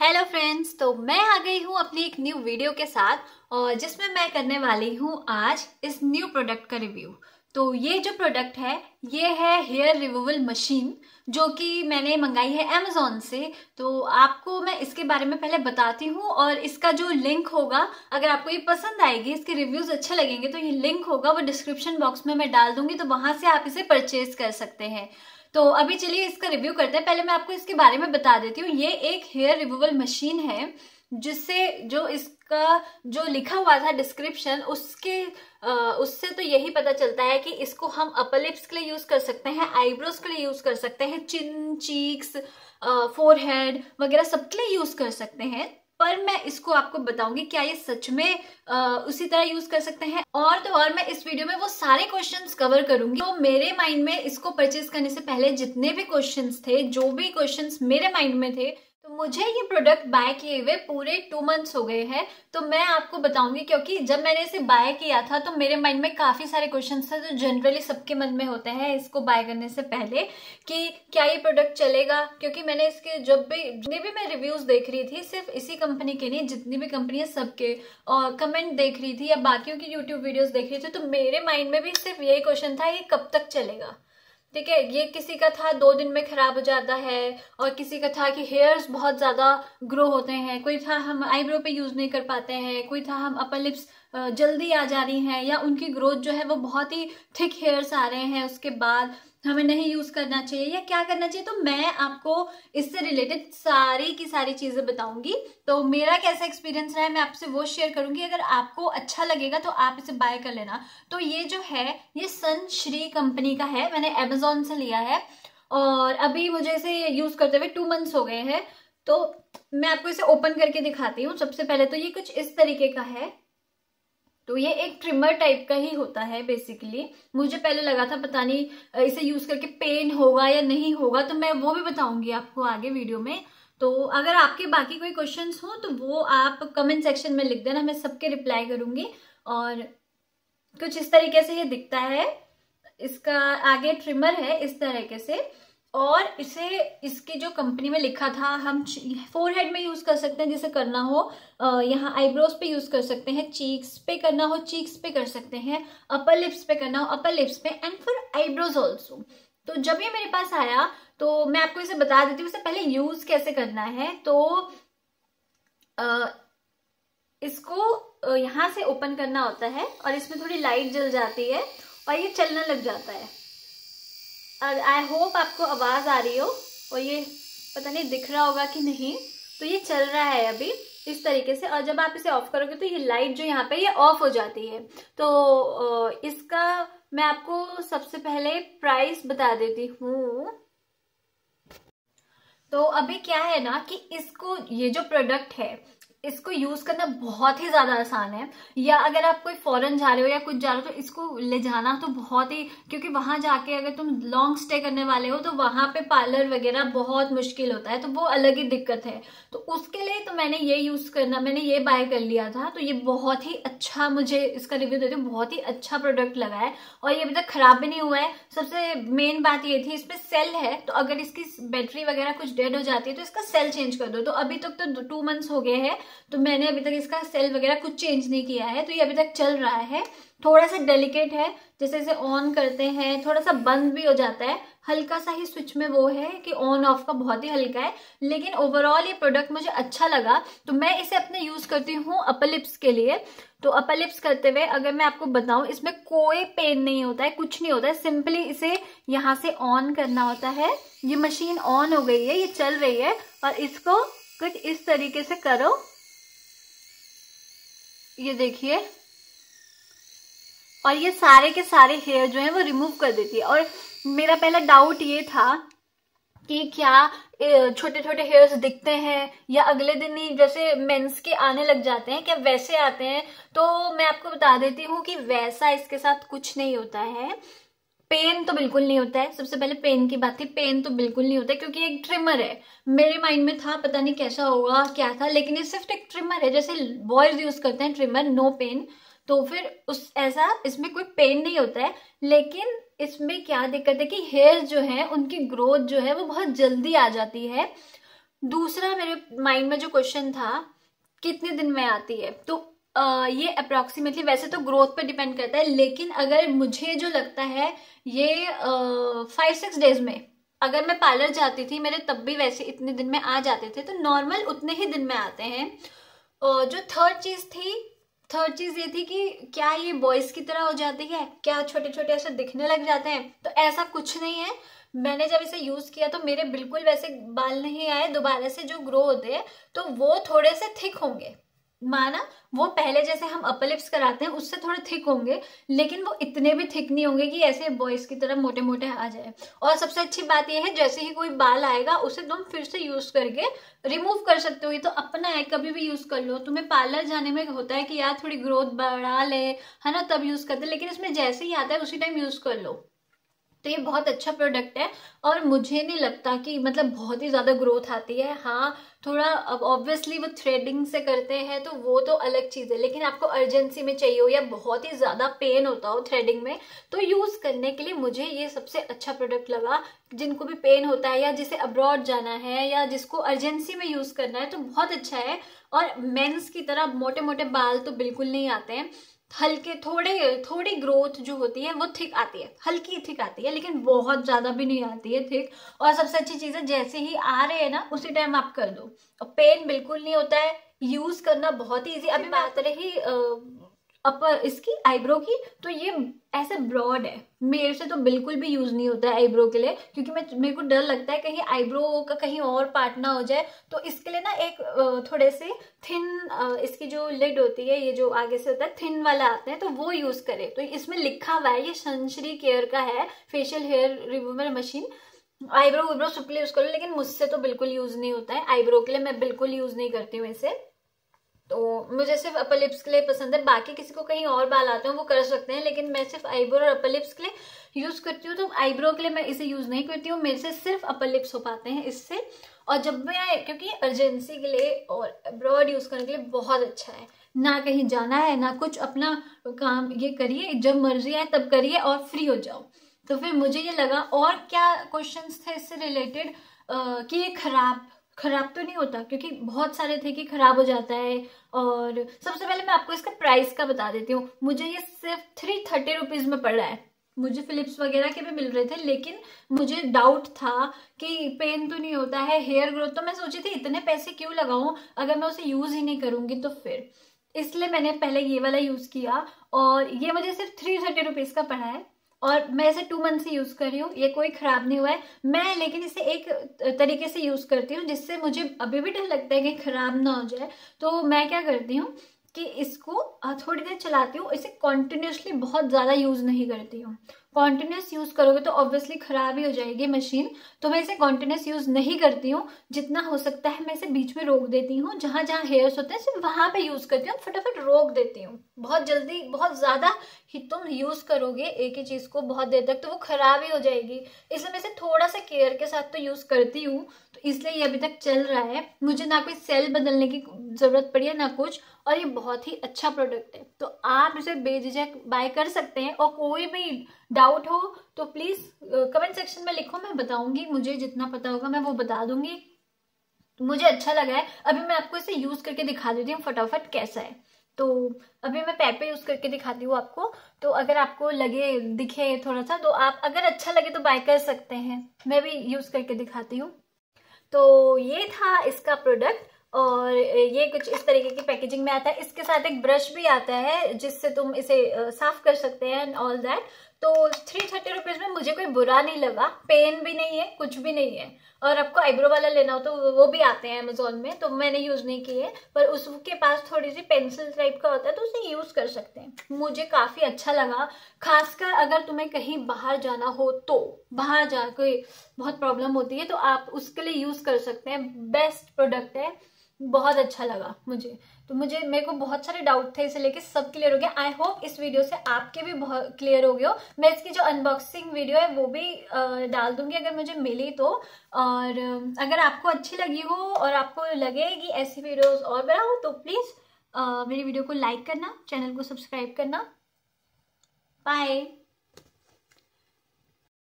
Hello friends, तो मैं आ गई हूँ अपनी एक न्यू वीडियो के साथ और जिसमें मैं करने वाली हूँ आज इस न्यू प्रोडक्ट का रिव्यू। तो ये जो प्रोडक्ट है ये है हेयर रिमूवल मशीन, जो कि मैंने मंगाई है अमेजोन से। तो आपको मैं इसके बारे में पहले बताती हूँ और इसका जो लिंक होगा, अगर आपको ये पसंद आएगी, इसके रिव्यूज अच्छे लगेंगे तो ये लिंक होगा वो डिस्क्रिप्शन बॉक्स में मैं डाल दूंगी, तो वहां से आप इसे परचेज कर सकते हैं। तो अभी चलिए इसका रिव्यू करते हैं। पहले मैं आपको इसके बारे में बता देती हूँ। ये एक हेयर रिमूवल मशीन है जिससे जो इसका जो लिखा हुआ था डिस्क्रिप्शन उससे तो यही पता चलता है कि इसको हम अपर लिप्स के लिए यूज कर सकते हैं, आईब्रोज के लिए यूज कर सकते हैं, चिन, चीक्स, फोरहेड वगैरह सबके लिए यूज कर सकते हैं। पर मैं इसको आपको बताऊंगी क्या ये सच में उसी तरह यूज कर सकते हैं। और तो और मैं इस वीडियो में वो सारे क्वेश्चंस कवर करूंगी तो मेरे माइंड में इसको परचेज करने से पहले जितने भी क्वेश्चंस थे, जो भी क्वेश्चंस मेरे माइंड में थे, तो मुझे ये प्रोडक्ट बाय किए हुए पूरे 2 मंथ्स हो गए हैं। तो मैं आपको बताऊंगी, क्योंकि जब मैंने इसे बाय किया था तो मेरे माइंड में काफी सारे क्वेश्चंस थे जो जनरली सबके मन में होते हैं इसको बाय करने से पहले, कि क्या ये प्रोडक्ट चलेगा। क्योंकि मैंने इसके जितने भी मैं रिव्यूज देख रही थी, सिर्फ इसी कंपनी के नहीं, जितनी भी कंपनियां सबके और कमेंट देख रही थी या बाकियों की यूट्यूब वीडियोस देख रही थी, तो मेरे माइंड में भी सिर्फ यही क्वेश्चन था, ये कब तक चलेगा। ठीक है, ये किसी का था 2 दिन में खराब हो जाता है, और किसी का था कि हेयर्स बहुत ज्यादा ग्रो होते हैं, कोई था हम आईब्रो पे यूज नहीं कर पाते हैं, कोई था हम अपर लिप्स जल्दी आ जा रही हैं, या उनकी ग्रोथ जो है वो बहुत ही थिक हेयर्स आ रहे हैं, उसके बाद हमें नहीं यूज करना चाहिए या क्या करना चाहिए। तो मैं आपको इससे रिलेटेड सारी की सारी चीजें बताऊंगी। तो मेरा कैसा एक्सपीरियंस रहा है मैं आपसे वो शेयर करूंगी। अगर आपको अच्छा लगेगा तो आप इसे बाय कर लेना। तो ये जो है ये सनश्री कंपनी का है, मैंने अमेजोन से लिया है और अभी मुझे इसे यूज करते हुए 2 मंथ्स हो गए हैं। तो मैं आपको इसे ओपन करके दिखाती हूँ। सबसे पहले तो ये कुछ इस तरीके का है। तो ये एक ट्रिमर टाइप का ही होता है बेसिकली। मुझे पहले लगा था पता नहीं इसे यूज करके पेन होगा या नहीं होगा, तो मैं वो भी बताऊंगी आपको आगे वीडियो में। तो अगर आपके बाकी कोई क्वेश्चंस हो तो वो आप कमेंट सेक्शन में लिख देना, मैं सबके रिप्लाई करूंगी। और कुछ इस तरीके से ये दिखता है। इसका आगे ट्रिमर है इस तरीके से, और इसे इसकी जो कंपनी में लिखा था हम फोरहेड में यूज कर सकते हैं जिसे करना हो, यहाँ आईब्रोज पे यूज कर सकते हैं, चीक्स पे करना हो चीक्स पे कर सकते हैं, अपर लिप्स पे करना हो अपर लिप्स पे, एंड फॉर आईब्रोज ऑल्सो। तो जब ये मेरे पास आया तो मैं आपको इसे बता देती हूँ इससे पहले यूज कैसे करना है। तो इसको यहाँ से ओपन करना होता है और इसमें थोड़ी लाइट जल जाती है और ये चलने लग जाता है। और आई होप आपको आवाज आ रही हो, और ये पता नहीं दिख रहा होगा कि नहीं। तो ये चल रहा है अभी इस तरीके से, और जब आप इसे ऑफ करोगे तो ये लाइट जो यहाँ पे ये ऑफ हो जाती है। तो इसका मैं आपको सबसे पहले प्राइस बता देती हूँ। तो अभी क्या है ना कि इसको, ये जो प्रोडक्ट है इसको यूज करना बहुत ही ज्यादा आसान है। या अगर आप कोई फॉरेन जा रहे हो या कुछ जा रहे हो तो इसको ले जाना तो बहुत ही, क्योंकि वहां जाके अगर तुम लॉन्ग स्टे करने वाले हो तो वहां पे पार्लर वगैरह बहुत मुश्किल होता है, तो वो अलग ही दिक्कत है। तो उसके लिए तो मैंने ये बाय कर लिया था। तो ये बहुत ही अच्छा, मुझे इसका रिव्यू देती हूँ, बहुत ही अच्छा प्रोडक्ट लगा है और ये अभी तक खराब भी नहीं हुआ है। सबसे मेन बात ये थी, इसमें सेल है, तो अगर इसकी बैटरी वगैरह कुछ डेड हो जाती है तो इसका सेल चेंज कर दो। तो अभी तक तो 2 मंथ्स हो गए हैं, तो मैंने अभी तक इसका सेल वगैरह कुछ चेंज नहीं किया है, तो ये अभी तक चल रहा है। थोड़ा सा डेलिकेट है, जैसे इसे ऑन करते हैं थोड़ा सा बंद भी हो जाता है, हल्का सा ही स्विच में वो है कि ऑन ऑफ का बहुत ही हल्का है, लेकिन ओवरऑल ये प्रोडक्ट मुझे अच्छा लगा। तो मैं इसे अपने यूज करती हूँ अपर लिप्स के लिए। तो अपर लिप्स करते हुए अगर मैं आपको बताऊं, इसमें कोई पेन नहीं होता है, कुछ नहीं होता है, सिंपली इसे यहाँ से ऑन करना होता है। ये मशीन ऑन हो गई है, ये चल रही है, और इसको कुछ इस तरीके से करो, ये देखिए, और ये सारे के सारे हेयर जो है वो रिमूव कर देती है। और मेरा पहला डाउट ये था कि क्या छोटे छोटे हेयर्स दिखते हैं या अगले दिन ही जैसे मेंस के आने लग जाते हैं, क्या वैसे आते हैं। तो मैं आपको बता देती हूँ कि वैसा इसके साथ कुछ नहीं होता है। पेन तो बिल्कुल नहीं होता है। सबसे पहले पेन की बात थी, पेन तो बिल्कुल नहीं होता है क्योंकि एक ट्रिमर है। मेरे माइंड में था पता नहीं कैसा होगा क्या था, लेकिन ये सिर्फ एक ट्रिमर है, जैसे बॉयज यूज करते हैं ट्रिमर, नो पेन। तो फिर ऐसा इसमें कोई पेन नहीं होता है। लेकिन इसमें क्या दिक्कत है कि हेयर जो है उनकी ग्रोथ जो है वो बहुत जल्दी आ जाती है। दूसरा मेरे माइंड में जो क्वेश्चन था कितने दिन में आती है, तो ये अप्रोक्सीमेटली, वैसे तो ग्रोथ पे डिपेंड करता है, लेकिन अगर मुझे जो लगता है ये 5-6 डेज में, अगर मैं पार्लर जाती थी मेरे तब भी वैसे इतने दिन में आ जाते थे, तो नॉर्मल उतने ही दिन में आते हैं। और जो थर्ड चीज ये थी कि क्या ये बॉयज की तरह हो जाती है, क्या छोटे छोटे ऐसे दिखने लग जाते हैं, तो ऐसा कुछ नहीं है। मैंने जब इसे यूज किया तो मेरे बिल्कुल वैसे बाल नहीं आए, दोबारा से जो ग्रो होते हैं तो वो थोड़े से थिक होंगे, माना वो पहले जैसे हम अपर लिप्स कराते हैं उससे थोड़े थिक होंगे, लेकिन वो इतने भी थिक नहीं होंगे कि ऐसे बॉयज की तरह मोटे मोटे आ जाए। और सबसे अच्छी बात यह है, जैसे ही कोई बाल आएगा उसे तुम फिर से यूज करके रिमूव कर सकते हो। ये तो अपना है, कभी भी यूज कर लो। तुम्हें पार्लर जाने में होता है कि यार थोड़ी ग्रोथ बढ़ा ले, है ना, तब यूज करते, लेकिन इसमें जैसे ही आता है उसी टाइम यूज कर लो। तो ये बहुत अच्छा प्रोडक्ट है और मुझे नहीं लगता कि मतलब बहुत ही ज्यादा ग्रोथ आती है। हाँ, थोड़ा अब ऑब्वियसली वो थ्रेडिंग से करते हैं तो वो तो अलग चीज है, लेकिन आपको अर्जेंसी में चाहिए हो या बहुत ही ज्यादा पेन होता हो थ्रेडिंग में, तो यूज करने के लिए मुझे ये सबसे अच्छा प्रोडक्ट लगा। जिनको भी पेन होता है या जिसे अब्रॉड जाना है या जिसको अर्जेंसी में यूज करना है तो बहुत अच्छा है। और मेंस की तरह मोटे मोटे बाल तो बिल्कुल नहीं आते हैं, हल्के थोड़ी ग्रोथ जो होती है वो थिक आती है, हल्की थिक आती है, लेकिन बहुत ज्यादा भी नहीं आती है थिक। और सबसे अच्छी चीज है, जैसे ही आ रहे हैं ना उसी टाइम आप कर दो, और पेन बिल्कुल नहीं होता है, यूज करना बहुत ही इजी। अभी बात रही अपर इसकी आईब्रो की, तो ये ऐसे ब्रॉड है, मेरे से तो बिल्कुल भी यूज नहीं होता है आईब्रो के लिए, क्योंकि मेरे को डर लगता है कहीं आईब्रो का कहीं और पार्ट ना हो जाए। तो इसके लिए ना एक थोड़े से थिन इसकी जो लिड होती है, ये जो आगे से होता है थिन वाला आता है, तो वो यूज करे। तो इसमें लिखा हुआ है, ये संश्री केयर का है, facial hair removal machine. Eyebrow विब्रो सबके लिए यूज करो, लेकिन मुझसे तो बिल्कुल यूज नहीं होता है आईब्रो के लिए, मैं बिल्कुल यूज नहीं करती हूँ इसे। तो मुझे सिर्फ अपर लिप्स के लिए पसंद है, बाकी किसी को कहीं और बाल आते हैं वो कर सकते हैं, लेकिन मैं सिर्फ आईब्रो और अपर लिप्स के लिए यूज करती हूँ। तो आईब्रो के लिए मैं इसे यूज नहीं करती हूँ, मेरे से सिर्फ अपर लिप्स हो पाते हैं इससे। और जब मैं, क्योंकि अर्जेंसी के लिए और ब्रॉड यूज करने के लिए बहुत अच्छा है, ना कहीं जाना है ना कुछ, अपना काम ये करिए जब मर्जी आए तब करिए और फ्री हो जाओ। तो फिर मुझे ये लगा। और क्या क्वेश्चंस थे इससे रिलेटेड कि ये खराब तो नहीं होता, क्योंकि बहुत सारे थे कि खराब हो जाता है। और सबसे पहले मैं आपको इसका प्राइस का बता देती हूँ, मुझे ये सिर्फ 330 रुपीज में पड़ रहा है। मुझे फिलिप्स वगैरह के भी मिल रहे थे, लेकिन मुझे डाउट था कि पेन तो नहीं होता है, हेयर ग्रोथ, तो मैं सोची थी इतने पैसे क्यों लगाऊं अगर मैं उसे यूज ही नहीं करूंगी। तो फिर इसलिए मैंने पहले ये वाला यूज किया और ये मुझे सिर्फ 330 रुपीज का पड़ा है। और मैं इसे 2 मंथ से यूज कर रही हूँ, ये कोई खराब नहीं हुआ है। मैं लेकिन इसे एक तरीके से यूज करती हूँ जिससे मुझे अभी भी डर लगता है कि खराब ना हो जाए। तो मैं क्या करती हूँ कि इसको थोड़ी देर चलाती हूँ, इसे कॉन्टिन्यूसली बहुत ज्यादा यूज नहीं करती हूँ। कॉन्टिन्यूस यूज करोगे तो ऑब्वियसली खराब ही हो जाएगी मशीन, तो मैं इसे कॉन्टिन्यूस यूज नहीं करती हूँ। जितना हो सकता है मैं इसे बीच में रोक देती हूँ, जहां जहां हेयर्स होते हैं सिर्फ वहां पे यूज करती हूँ, फटाफट रोक देती हूँ। बहुत जल्दी, बहुत ज्यादा ही तुम यूज करोगे एक ही चीज को बहुत देर तक तो वो खराब ही हो जाएगी। इसलिए मैं इसे थोड़ा सा केयर के साथ तो यूज करती हूँ, तो इसलिए ये अभी तक चल रहा है। मुझे ना कोई सेल बदलने की जरूरत पड़ी है ना कुछ, और ये बहुत ही अच्छा प्रोडक्ट है, तो आप इसे बेझिझक बाय कर सकते हैं। और कोई भी डाउट हो तो प्लीज कमेंट सेक्शन में लिखो, मैं बताऊंगी, मुझे जितना पता होगा मैं वो बता दूंगी। मुझे अच्छा लगा है। अभी मैं आपको इसे यूज करके दिखा देती हूँ फटाफट कैसा है। तो अभी मैं पैर पे यूज करके दिखाती हूँ आपको, तो अगर आपको लगे दिखे थोड़ा सा तो आप, अगर अच्छा लगे तो बाय कर सकते हैं। मैं भी यूज करके दिखाती हूँ। तो ये था इसका प्रोडक्ट, और ये कुछ इस तरीके की पैकेजिंग में आता है। इसके साथ एक ब्रश भी आता है जिससे तुम इसे साफ कर सकते हैं एंड ऑल दैट। तो 330 रुपीज में मुझे कोई बुरा नहीं लगा, पेन भी नहीं है, कुछ भी नहीं है। और आपको आईब्रो वाला लेना हो तो वो भी आते हैं अमेजोन में, तो मैंने यूज नहीं किए, पर उसके पास थोड़ी सी पेंसिल टाइप का होता है तो उसे यूज कर सकते हैं। मुझे काफी अच्छा लगा, खासकर अगर तुम्हें कहीं बाहर जाना हो, तो बाहर जा कोई बहुत प्रॉब्लम होती है तो आप उसके लिए यूज कर सकते हैं। बेस्ट प्रोडक्ट है, बहुत अच्छा लगा मुझे। तो मेरे को बहुत सारे डाउट थे, इसे लेके सब क्लियर हो गया। आई होप इस वीडियो से आपके भी बहुत क्लियर हो गए हो। मैं इसकी जो अनबॉक्सिंग वीडियो है वो भी डाल दूंगी अगर मुझे मिली तो। और अगर आपको अच्छी लगी हो और आपको लगे कि ऐसी वीडियोस और बनाओ तो प्लीज मेरी वीडियो को लाइक करना, चैनल को सब्सक्राइब करना। बाय।